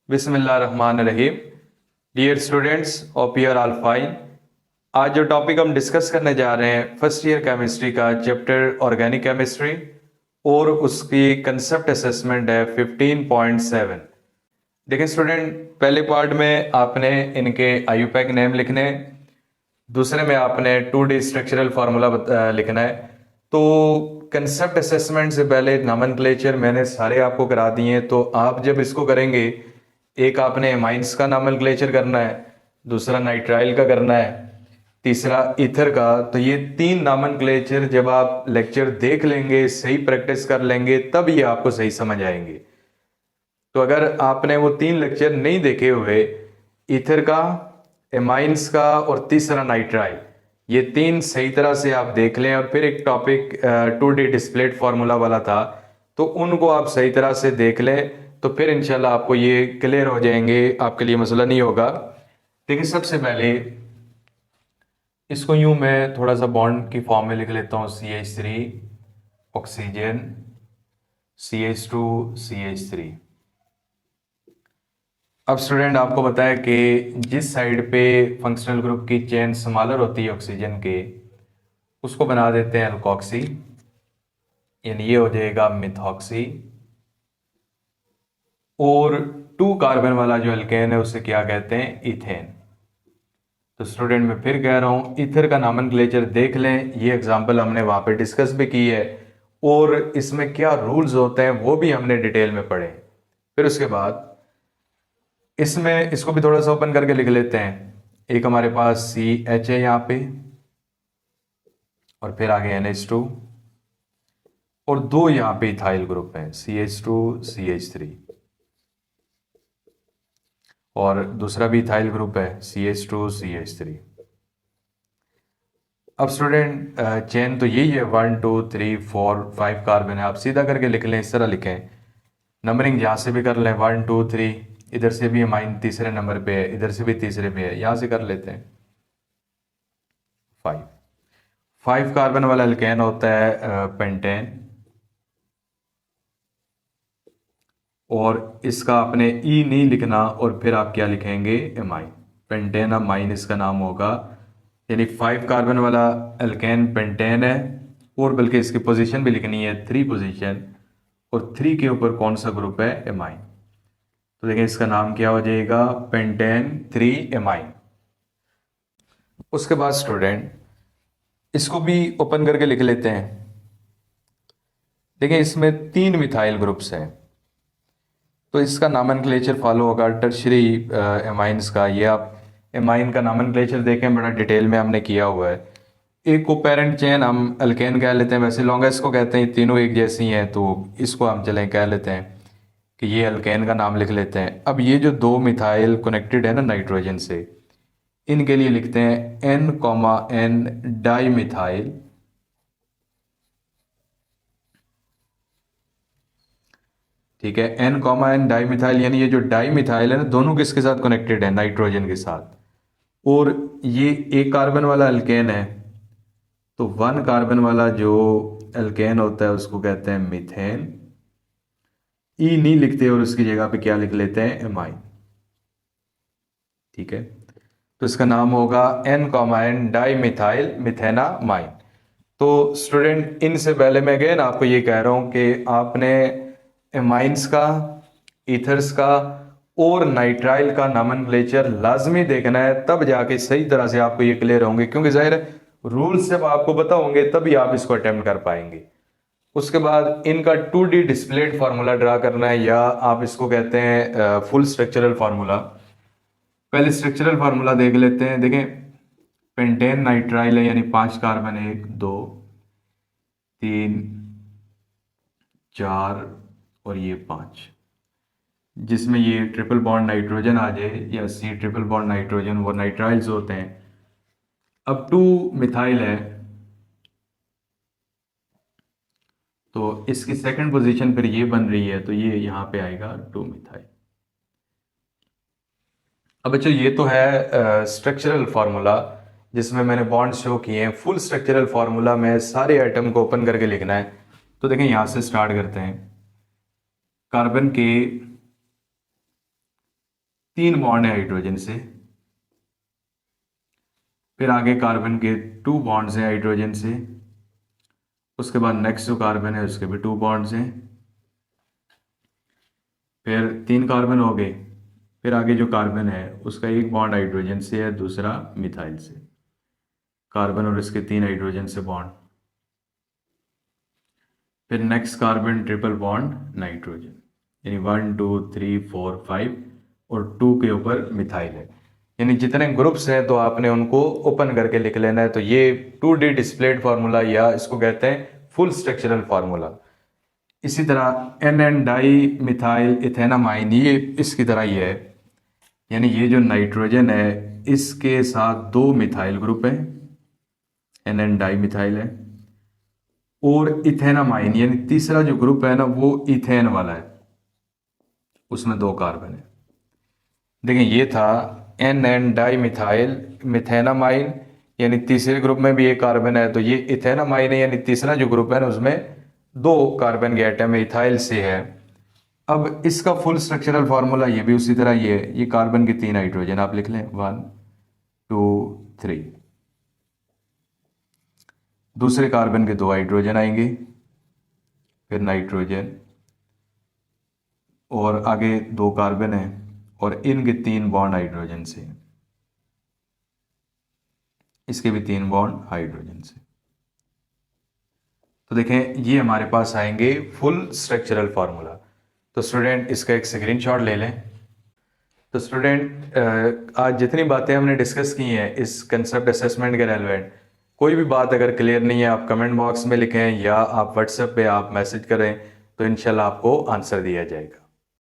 बिस्मिल्लाहिर्रहमानिर्रहीम। Dear students, hope you are all fine. आज जो टॉपिक हम डिस्कस करने जा रहे हैं फर्स्ट ईयर केमिस्ट्री का चैप्टर ऑर्गेनिक केमिस्ट्री और उसकी कंसेप्ट असेसमेंट है 15.7। देखिए स्टूडेंट, पहले पार्ट में आपने इनके आईयूपैक नेम लिखने, दूसरे में आपने 2D स्ट्रक्चरल फार्मूला लिखना है। तो कंसेप्ट असेसमेंट से पहले नॉमेनक्लेचर मैंने सारे आपको करा दिए हैं, तो आप जब इसको करेंगे, एक आपने एमाइंस का नॉमेनक्लेचर करना है, दूसरा नाइट्राइल का करना है, तीसरा ईथर का। तो ये तीन नॉमेनक्लेचर जब आप लेक्चर देख लेंगे, सही प्रैक्टिस कर लेंगे, तब ये आपको सही समझ आएंगे। तो अगर आपने वो तीन लेक्चर नहीं देखे हुए, ईथर का, एमाइंस का और तीसरा नाइट्राइल, ये तीन सही तरह से आप देख लें, और फिर एक टॉपिक 2D डिस्प्लेड फार्मूला वाला था, तो उनको आप सही तरह से देख लें, तो फिर इंशाल्लाह आपको ये क्लियर हो जाएंगे, आपके लिए मसला नहीं होगा। देखिए सबसे पहले इसको यूं मैं थोड़ा सा बॉन्ड की फॉर्म में लिख लेता हूँ, CH3 ऑक्सीजन, CH2 CH3। अब स्टूडेंट आपको बताया कि जिस साइड पे फंक्शनल ग्रुप की चेन स्मॉलर होती है ऑक्सीजन के, उसको बना देते हैं अल्कोक्सी, यानी ये हो जाएगा मिथॉक्सी। और 2 कार्बन वाला जो एल्केन है उसे क्या कहते हैं, इथेन। तो स्टूडेंट मैं फिर कह रहा हूं, ईथर का नॉमेनक्लेचर देख लें, ये एग्जांपल हमने वहां पे डिस्कस भी की है, और इसमें क्या रूल्स होते हैं वो भी हमने डिटेल में पढ़े। फिर उसके बाद इसमें इसको भी थोड़ा सा ओपन करके लिख लेते हैं। एक हमारे पास CH है यहां पे, और फिर आगे NH2, और दो यहां पे इथाइल ग्रुप हैं, CH2 CH3, और दूसरा भी इथाइल ग्रुप है, CH2 CH3। अब स्टूडेंट चेन तो यही है, 1 2 3 4 5 कार्बन है। आप सीधा करके लिख लें, इस तरह लिखें, नंबरिंग यहां से भी कर लें, 1 2 3, इधर से भी अमाइन तीसरे नंबर पे है, इधर से भी तीसरे पे है, यहां से कर लेते हैं 5। 5 कार्बन वाला एल्केन होता है पेंटेन, और इसका आपने ई नहीं लिखना, और फिर आप क्या लिखेंगे, एमाइन, पेंटेन अमाइन इसका नाम होगा। यानी 5 कार्बन वाला एल्केन पेंटेन है, और बल्कि इसकी पोजीशन भी लिखनी है, 3 पोजीशन, और 3 के ऊपर कौन सा ग्रुप है, एमाइन। तो देखिए इसका नाम क्या हो जाएगा, पेंटेन 3 एमाइन। उसके बाद स्टूडेंट इसको भी ओपन करके लिख लेते हैं। देखिए इसमें 3 मिथाइल ग्रुप्स हैं, तो इसका नॉमेनक्लेचर फॉलो होगा टर्शरी एमाइंस का। ये आप एमाइन का नॉमेनक्लेचर देखें, बड़ा डिटेल में हमने किया हुआ है। एक को पेरेंट चेन हम अल्केन कह लेते हैं, वैसे लॉन्गेस्ट को कहते हैं, तीनों एक जैसी हैं, तो इसको हम चलें कह लेते हैं कि ये अल्केन का नाम लिख लेते हैं। अब ये जो 2 मिथाइल कनेक्टेड है ना नाइट्रोजन से, इनके लिए लिखते हैं N, डाई मिथाइल। ठीक है, N, डाई मिथाइल, यानी ये जो डाई मिथाइल है ना, दोनों किसके साथ कनेक्टेड है, नाइट्रोजन के साथ। और ये एक कार्बन वाला अल्केन है, तो 1 कार्बन वाला जो अल्केन होता है उसको कहते हैं मीथेन। ई नहीं लिखते, और उसकी जगह पे क्या लिख लेते हैं, एमाइन। ठीक है, तो इसका नाम होगा N, डाई मिथाइल मिथेनामाइन। तो स्टूडेंट इनसे पहले मैं अगेन आपको ये कह रहा हूं कि आपने एमाइंस का, ईथर्स का और नाइट्राइल का नॉमेनक्लेचर लाजमी देखना है, तब जाके सही तरह से आपको ये क्लियर होंगे, क्योंकि जाहिर है रूल्स जब आपको पता होंगे तभी आप इसको अटेम्प्ट कर पाएंगे। उसके बाद इनका 2D डिस्प्लेड फार्मूला ड्रा करना है, या आप इसको कहते हैं फुल स्ट्रक्चरल फार्मूला। पहले स्ट्रक्चरल फार्मूला देख लेते हैं। देखें, पेंटेन नाइट्राइल है, यानी 5 कार्बन, 1 2 3 4 और ये 5, जिसमें ये ट्रिपल बॉन्ड नाइट्रोजन आ जाए, या C ट्रिपल बॉन्ड नाइट्रोजन, वो नाइट्राइल्स होते हैं। अब 2 मिथाइल है, तो इसकी सेकंड पोजीशन फिर ये बन रही है, तो ये यहां पे आएगा 2 मिथाइल। अब बच्चों ये तो है स्ट्रक्चरल फार्मूला, जिसमें मैंने बॉन्ड शो किए हैं। फुल स्ट्रक्चरल फार्मूला में सारे आइटम को ओपन करके लिखना है। तो देखें यहां से स्टार्ट करते हैं। कार्बन के 3 बॉन्ड है हाइड्रोजन से, फिर आगे कार्बन के 2 बॉन्ड्स हैं हाइड्रोजन से, उसके बाद नेक्स्ट जो कार्बन है उसके भी 2 बॉन्ड्स हैं, फिर 3 कार्बन हो गए, फिर आगे जो कार्बन है उसका एक बॉन्ड हाइड्रोजन से है, दूसरा मिथाइल से, कार्बन और इसके 3 हाइड्रोजन से बॉन्ड, फिर next carbon triple bond nitrogen, यानी 1 2 3 4 5 और 2 के ऊपर मिथाइल है। यानी जितने ग्रुप्स हैं तो आपने उनको ओपन करके लिख लेना है। तो ये 2D डिस्प्लेड फार्मूला या इसको कहते हैं फुल स्ट्रक्चरल फार्मूला। इसी तरह एन डाई मिथाइल इथेनामाइन, ये इसकी तरह ही है, यानी ये जो नाइट्रोजन है इसके साथ 2 मिथाइल ग्रुप है, एन डाई मिथाइल है, और इथेनामाइन यानी तीसरा जो ग्रुप है ना वो इथेन वाला है, उसमें 2 कार्बन है। देखिए ये था एन डाई मिथाइल मिथेनामाइन, यानी तीसरे ग्रुप में भी एक कार्बन है, तो ये इथेनामाइन है, यानी तीसरा जो ग्रुप है ना उसमें 2 कार्बन के एटम इथाइल से है। अब इसका फुल स्ट्रक्चरल फार्मूला ये भी उसी तरह ही है, ये कार्बन के 3 हाइड्रोजन आप लिख लें 1 2 3, दूसरे कार्बन के 2 हाइड्रोजन आएंगे, फिर नाइट्रोजन, और आगे 2 कार्बन है और इनके 3 बॉन्ड हाइड्रोजन से, इसके भी 3 बॉन्ड हाइड्रोजन से। तो देखें ये हमारे पास आएंगे फुल स्ट्रक्चरल फार्मूला। तो स्टूडेंट इसका एक स्क्रीनशॉट ले लें। तो स्टूडेंट आज जितनी बातें हमने डिस्कस की हैं इस कंसेप्ट असेसमेंट के रेलेवेंट, कोई भी बात अगर क्लियर नहीं है आप कमेंट बॉक्स में लिखें या आप व्हाट्सएप पे आप मैसेज करें, तो इंशाल्लाह आपको आंसर दिया जाएगा।